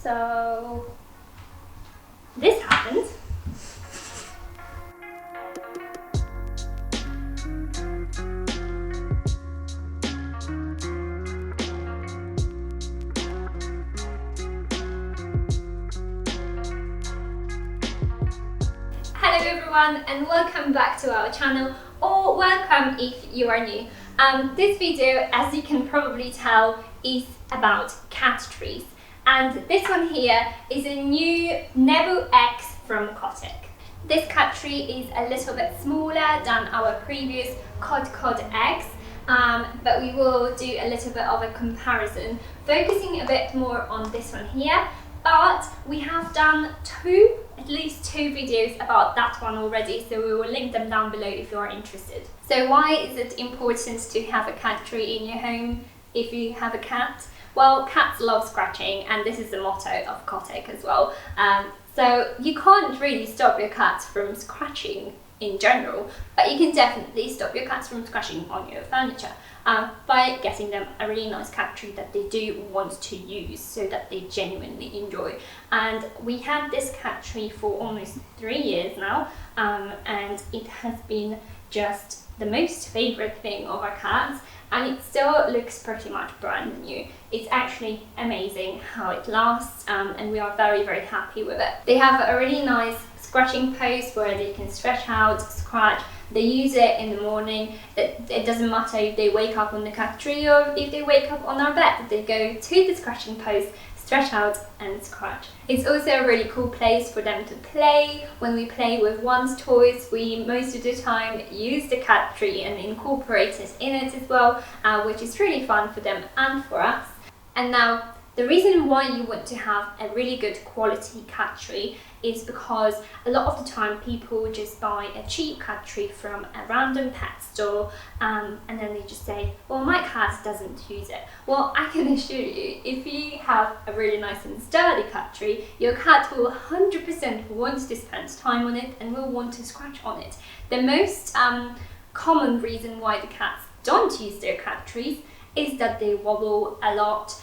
So this happened. Hello everyone and welcome back to our channel, or welcome if you are new. This video, as you can probably tell, is about cat trees, and this one here is a new Nebu X from Cotec. This cat tree is a little bit smaller than our previous Cotec, but we will do a little bit of a comparison, focusing a bit more on this one here. But we have done at least two videos about that one already, so we will link them down below if you are interested. So why is it important to have a cat tree in your home if you have a cat? Well, cats love scratching, and this is the motto of Cotec as well. So you can't really stop your cats from scratching in general, but you can definitely stop your cats from scratching on your furniture by getting them a really nice cat tree that they do want to use, so that they genuinely enjoy. And we had this cat tree for almost 3 years now, and it has been just the most favourite thing of our cats, and it still looks pretty much brand new. It's actually amazing how it lasts, and we are very, very happy with it. They have a really nice scratching post where they can stretch out, scratch. They use it in the morning. It doesn't matter if they wake up on the cat tree or if they wake up on our bed. They go to the scratching post, stretch out and scratch. It's also a really cool place for them to play. When we play with one's toys, we most of the time use the cat tree and incorporate it in it as well, which is really fun for them and for us. And now, the reason why you want to have a really good quality cat tree is because a lot of the time people just buy a cheap cat tree from a random pet store, and then they just say, well, my cat doesn't use it. Well, I can assure you, if you have a really nice and sturdy cat tree, your cat will 100% want to spend time on it and will want to scratch on it. The most common reason why the cats don't use their cat trees is that they wobble a lot.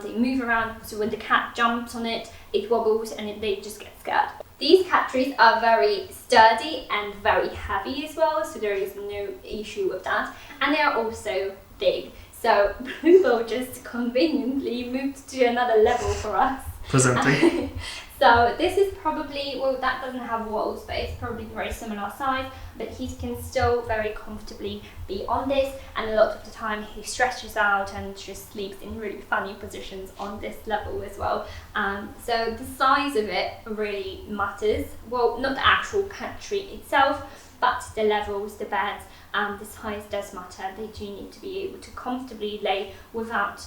They move around, so when the cat jumps on it, it wobbles and they just get scared. These cat trees are very sturdy and very heavy as well, so there is no issue with that. And they are also big. So Bluebell just conveniently moved to another level for us. Presenting. So this is probably, well, that doesn't have walls, but it's probably very similar size, but he can still very comfortably be on this, and a lot of the time he stretches out and just sleeps in really funny positions on this level as well. So the size of it really matters. Well, not the actual cat tree itself, but the levels, the beds, the size does matter. They do need to be able to comfortably lay without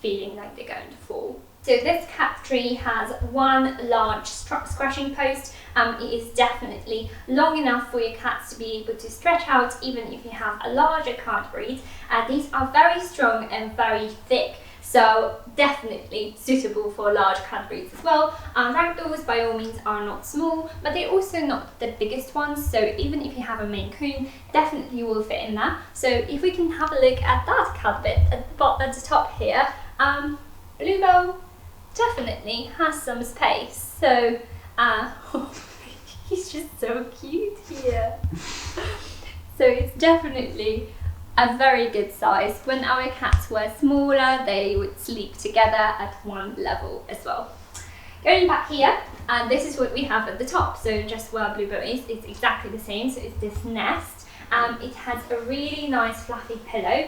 feeling like they're going to fall. So this cat tree has one large scratching post. It is definitely long enough for your cats to be able to stretch out, even if you have a larger cat breed. These are very strong and very thick, so definitely suitable for large cat breeds as well. Ragdolls by all means are not small, but they're also not the biggest ones, so even if you have a Maine Coon, definitely will fit in there. So if we can have a look at that cat bit at the top here, Bluebell definitely has some space, so he's just so cute here. So it's definitely a very good size. When our cats were smaller, they would sleep together at one level as well. Going back here, this is what we have at the top. So just where Bluebell is, it's exactly the same. So it's this nest. It has a really nice fluffy pillow,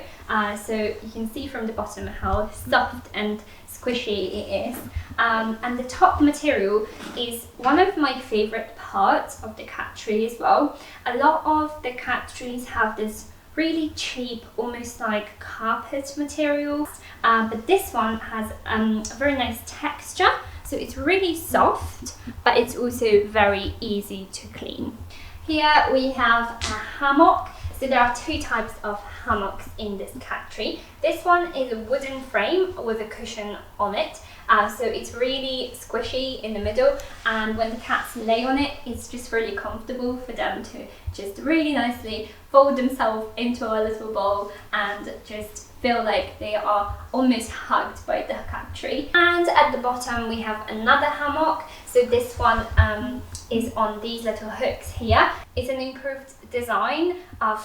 so you can see from the bottom how soft and squishy it is. And the top material is one of my favourite parts of the cat tree as well. A lot of the cat trees have this really cheap, almost like carpet material, but this one has a very nice texture, so it's really soft, but it's also very easy to clean. Here we have a hammock. So there are two types of hammocks in this cat tree. This one is a wooden frame with a cushion on it. So it's really squishy in the middle, and when the cats lay on it, it's just really comfortable for them to just really nicely fold themselves into a little ball and just feel like they are almost hugged by the cat tree. And at the bottom we have another hammock. So this one is on these little hooks here. It's an improved design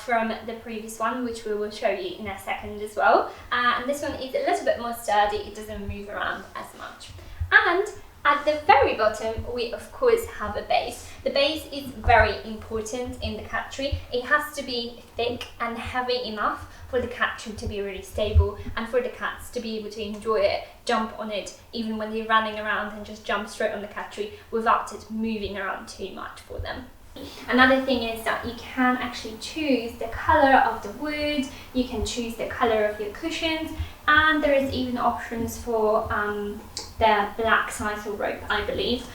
from the previous one, which we will show you in a second as well. And this one is a little bit more sturdy, it doesn't move around as much. And at the very bottom, we of course have a base. The base is very important in the cat tree. It has to be thick and heavy enough for the cat tree to be really stable and for the cats to be able to enjoy it, jump on it, even when they're running around, and just jump straight on the cat tree without it moving around too much for them. Another thing is that you can actually choose the colour of the wood, you can choose the colour of your cushions, and there is even options for the black sisal rope, I believe.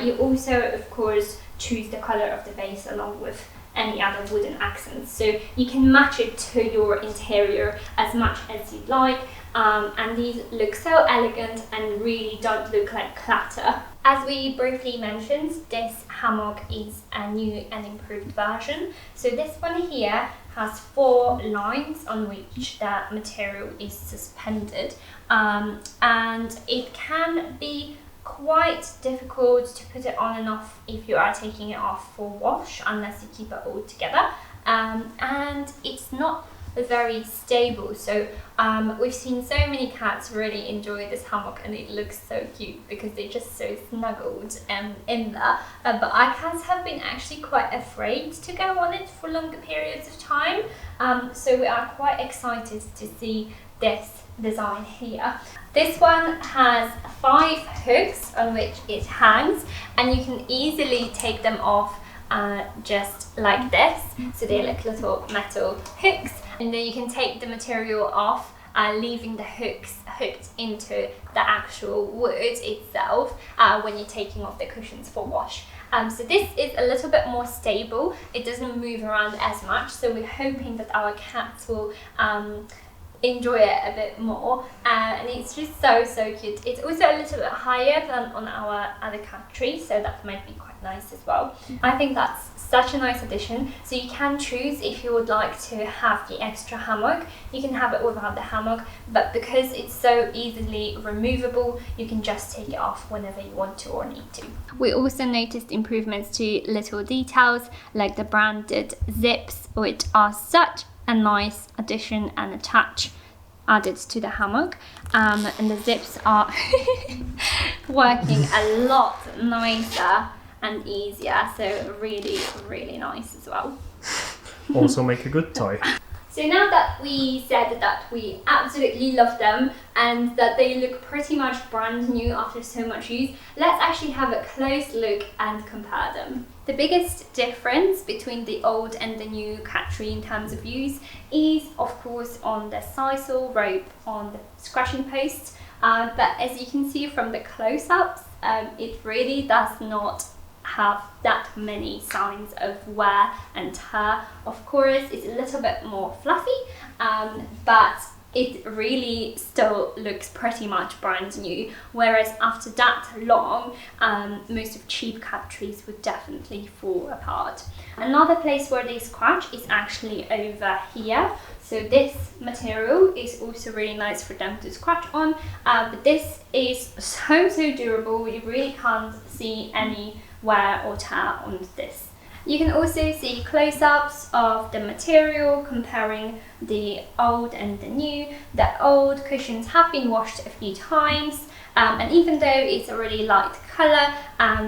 You also, of course, choose the colour of the base along with any other wooden accents, so you can match it to your interior as much as you'd like. And these look so elegant and really don't look like clutter. As we briefly mentioned, this hammock is a new and improved version. So this one here has 4 lines on which the material is suspended, and it can be quite difficult to put it on and off if you are taking it off for wash, unless you keep it all together, and it's not very stable. So we've seen so many cats really enjoy this hammock, and it looks so cute because they're just so snuggled in there, but our cats have been actually quite afraid to go on it for longer periods of time, so we are quite excited to see this design here. This one has 5 hooks on which it hangs, and you can easily take them off just like this. So they're like little metal hooks, and then you can take the material off, leaving the hooks hooked into the actual wood itself when you're taking off the cushions for wash. So this is a little bit more stable, it doesn't move around as much, so we're hoping that our cats will enjoy it a bit more, and it's just so cute. It's also a little bit higher than on our other cat tree, so that might be quite nice as well. I think that's such a nice addition. So you can choose if you would like to have the extra hammock, you can have it without the hammock, but because it's so easily removable, you can just take it off whenever you want to or need to. We also noticed improvements to little details like the branded zips, which are such a nice addition and attach added to the hammock, and the zips are working a lot nicer and easier, so really nice as well. Also make a good toy. So now that we said that we absolutely love them and that they look pretty much brand new after so much use, let's actually have a close look and compare them. The biggest difference between the old and the new cat tree in terms of use is of course on the sisal rope on the scratching posts, but as you can see from the close-ups, it really does not have that many signs of wear and tear. Of course, it's a little bit more fluffy, but it really still looks pretty much brand new, whereas after that long, most of cheap cat trees would definitely fall apart. Another place where they scratch is actually over here. So this material is also really nice for them to scratch on, but this is so durable, you really can't see any wear or tear on this. You can also see close-ups of the material comparing the old and the new. The old cushions have been washed a few times, and even though it's a really light colour,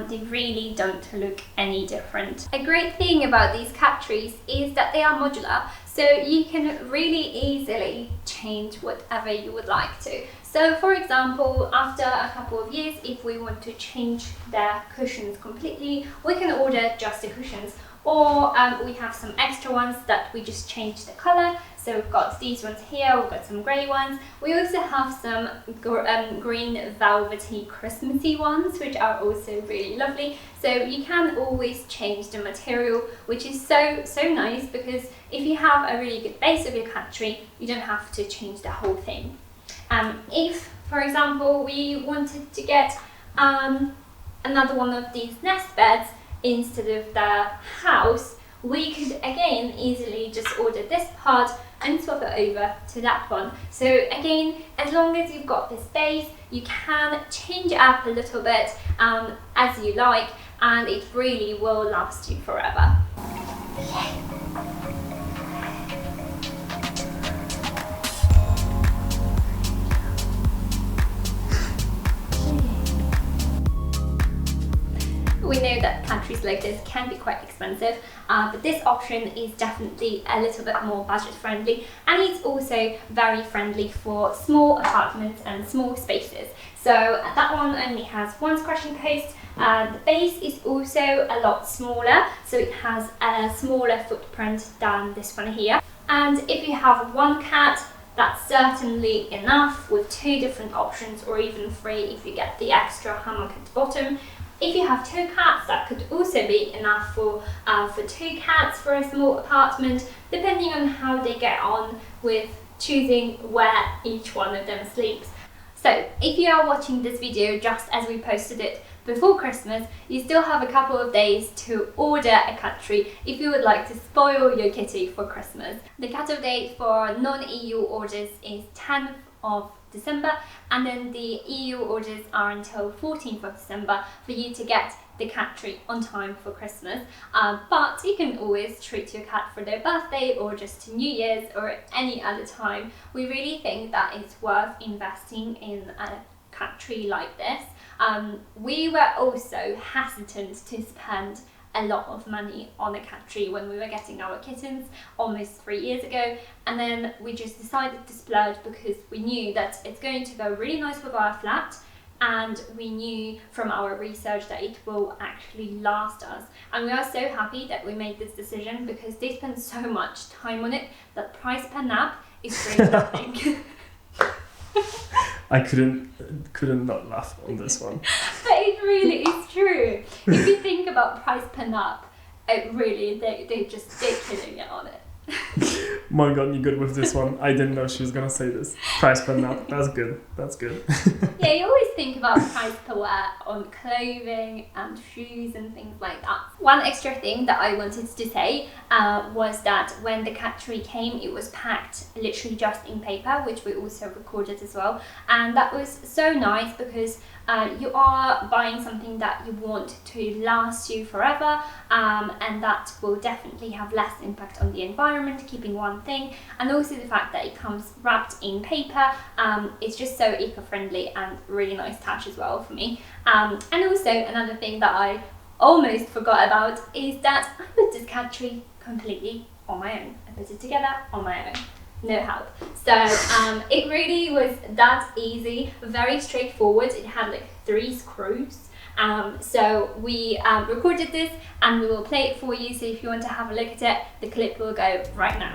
they really don't look any different. A great thing about these cat trees is that they are modular, so you can really easily change whatever you would like to. So for example, after a couple of years, if we want to change the cushions completely, we can order just the cushions, or we have some extra ones that we just change the colour. So we've got these ones here, we've got some grey ones. We also have some green velvety Christmassy ones, which are also really lovely. So you can always change the material, which is so nice, because if you have a really good base of your cat tree, you don't have to change the whole thing. If, for example, we wanted to get another one of these nest beds instead of the house, we could again easily just order this part and swap it over to that one. So again, as long as you've got this base, you can change it up a little bit as you like, and it really will last you forever. We know that cat trees like this can be quite expensive, but this option is definitely a little bit more budget friendly, and it's also very friendly for small apartments and small spaces. So that one only has one scratching post. The base is also a lot smaller, so it has a smaller footprint than this one here. And if you have one cat, that's certainly enough with 2 different options, or even 3 if you get the extra hammock at the bottom. If you have 2 cats, that could also be enough for 2 cats for a small apartment, depending on how they get on with choosing where each one of them sleeps. So if you are watching this video just as we posted it before Christmas, you still have a couple of days to order a cat tree if you would like to spoil your kitty for Christmas. The cut-off date for non-EU orders is 10th of December, and then the EU orders are until 14th of December for you to get the cat tree on time for Christmas. But you can always treat your cat for their birthday or just New Year's or any other time. We really think that it's worth investing in a cat tree like this. We were also hesitant to spend a lot of money on a cat tree when we were getting our kittens almost 3 years ago, and then we just decided to splurge because we knew that it's going to go really nice with our flat, and we knew from our research that it will actually last us. And we are so happy that we made this decision, because they spend so much time on it that price per nap is really nothing. I couldn't not laugh on this one. But it really is true. If you think about price per nap, it really, they're killing it on it. My God, you're good with this one. I didn't know she was gonna say this. Price per nap. That's good. That's good. Yeah, you always think about price per wear on clothing and shoes and things like that. One extra thing that I wanted to say was that when the cat tree came, it was packed literally just in paper, which we also recorded as well. And that was so nice, because you are buying something that you want to last you forever, and that will definitely have less impact on the environment, keeping one thing, and also the fact that it comes wrapped in paper. It's just so eco-friendly and really nice touch as well for me. And also another thing that I almost forgot about is that I put this cat tree completely on my own. I put it together on my own. No help. So it really was that easy, very straightforward. It had like 3 screws. So we recorded this and we will play it for you. So if you want to have a look at it, the clip will go right now.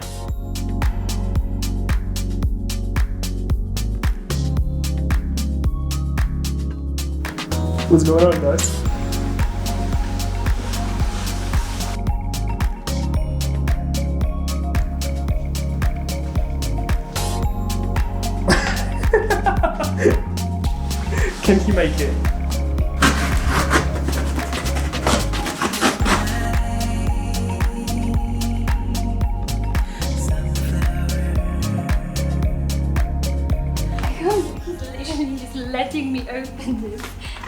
What's going on, guys? Can he make it? He's letting me open this,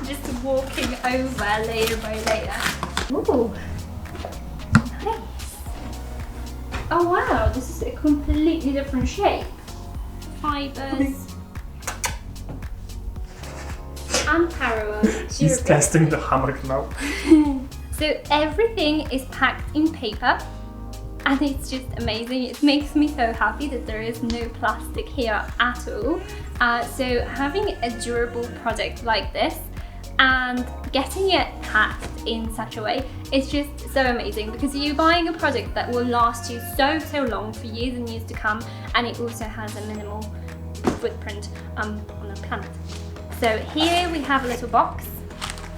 just walking over layer by layer. Ooh, nice. Oh wow, this is a completely different shape. Fibers. Unparalleled. She's testing the hammock now. So everything is packed in paper, and it's just amazing. It makes me so happy that there is no plastic here at all. So having a durable product like this and getting it packed in such a way is just so amazing, because you're buying a product that will last you so long for years and years to come, and it also has a minimal footprint on the planet. So here we have a little box,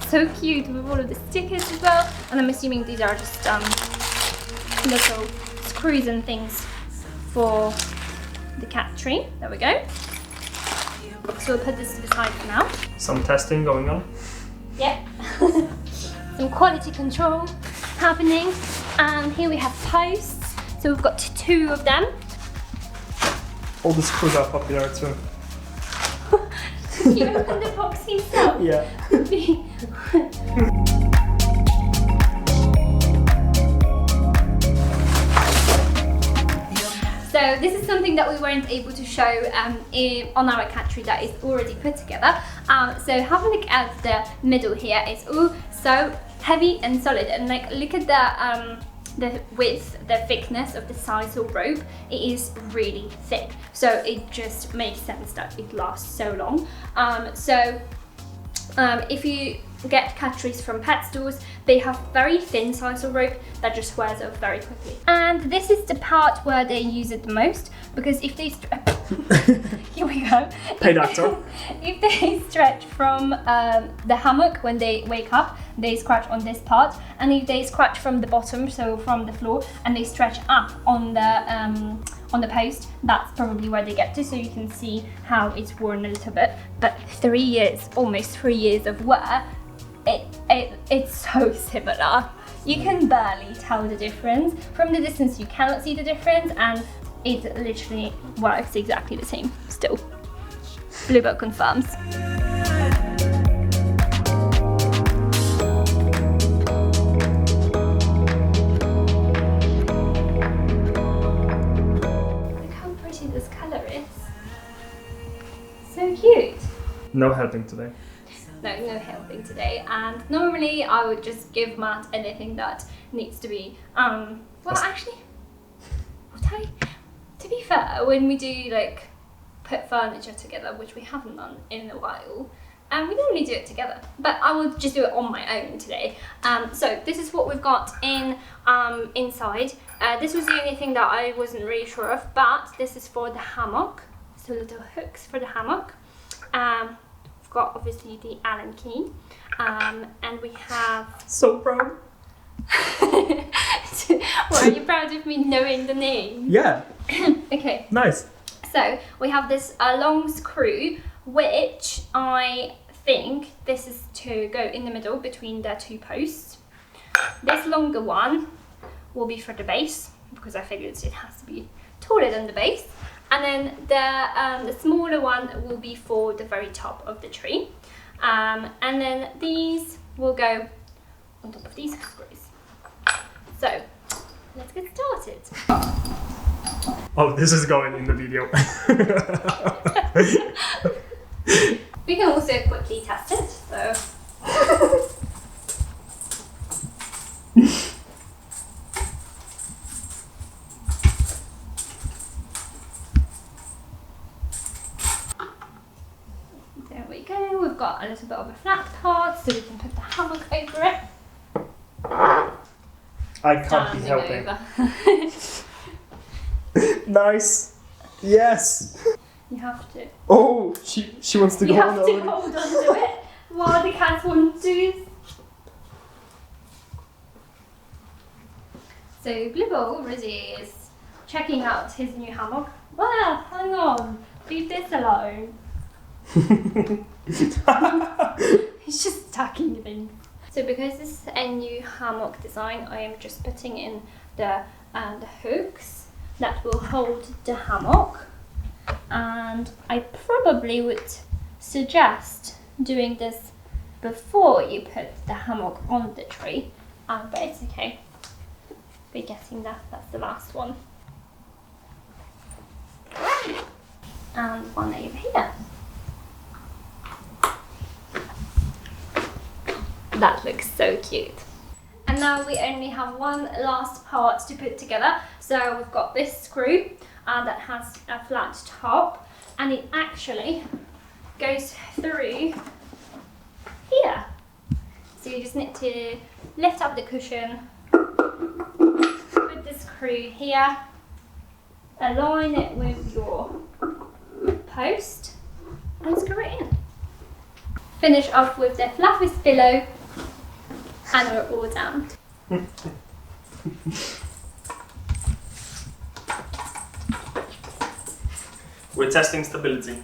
so cute, with all of the stickers as well, and I'm assuming these are just little screws and things for the cat tree. There we go. So we'll put this to the side for now. Some testing going on. Yep. Some quality control happening. And here we have posts. So we've got 2 of them. All the screws are popular too. You opened the box yourself? Yeah. So this is something that we weren't able to show on our cat tree that is already put together. So have a look at the middle here. It's all so heavy and solid, and like look at the width, the thickness of the sisal rope. It is really thick, so it just makes sense that it lasts so long. If you get cat trees from pet stores, they have very thin sisal rope that just wears off very quickly. And this is the part where they use it the most, because if they here we go. Hey doctor. If they stretch from the hammock when they wake up, they scratch on this part, and if they scratch from the bottom, so from the floor, and they stretch up on the post, that's probably where they get to. So you can see how it's worn a little bit. But 3 years, almost 3 years of wear, it's so similar. You can barely tell the difference. From the distance you cannot see the difference, and it literally works exactly the same still. Bluebell confirms. Look how pretty this colour is. So cute. No helping today. No helping today, and normally I would just give Matt anything that needs to be well, actually, to be fair, when we do like put furniture together, which we haven't done in a while, and we normally do it together, but I will just do it on my own today. So this is what we've got in inside. This was the only thing that I wasn't really sure of, but this is for the hammock, so little hooks for the hammock. Got obviously the Allen key, and we have So proud. Well, are you proud of me knowing the name? Yeah. Okay. Nice. So we have this long screw, which I think this is to go in the middle between the 2 posts. This longer one will be for the base, because I figured it has to be taller than the base. And then the smaller one will be for the very top of the tree. And then these will go on top of these screws. So let's get started. Oh, this is going in the video. We can also quickly test it, so. There we go, we've got a little bit of a flat part, so we can put the hammock over it. I can't be Standing helping. Nice. Yes. You have to. Oh, she wants to You go have on to already. hold on to it while the cats want to. So Bluebell already is checking out his new hammock. Well, hang on, leave this alone. He's just tucking things. So because this is a new hammock design, I am just putting in the hooks that will hold the hammock. And I probably would suggest doing this before you put the hammock on the tree, but it's okay. We're getting that, that's the last one. And one over here. That looks so cute. And now we only have one last part to put together. So we've got this screw that has a flat top, and it actually goes through here. So you just need to lift up the cushion, put the screw here, align it with your post and screw it in. Finish off with the fluffiest pillow and we're all done. We're testing stability.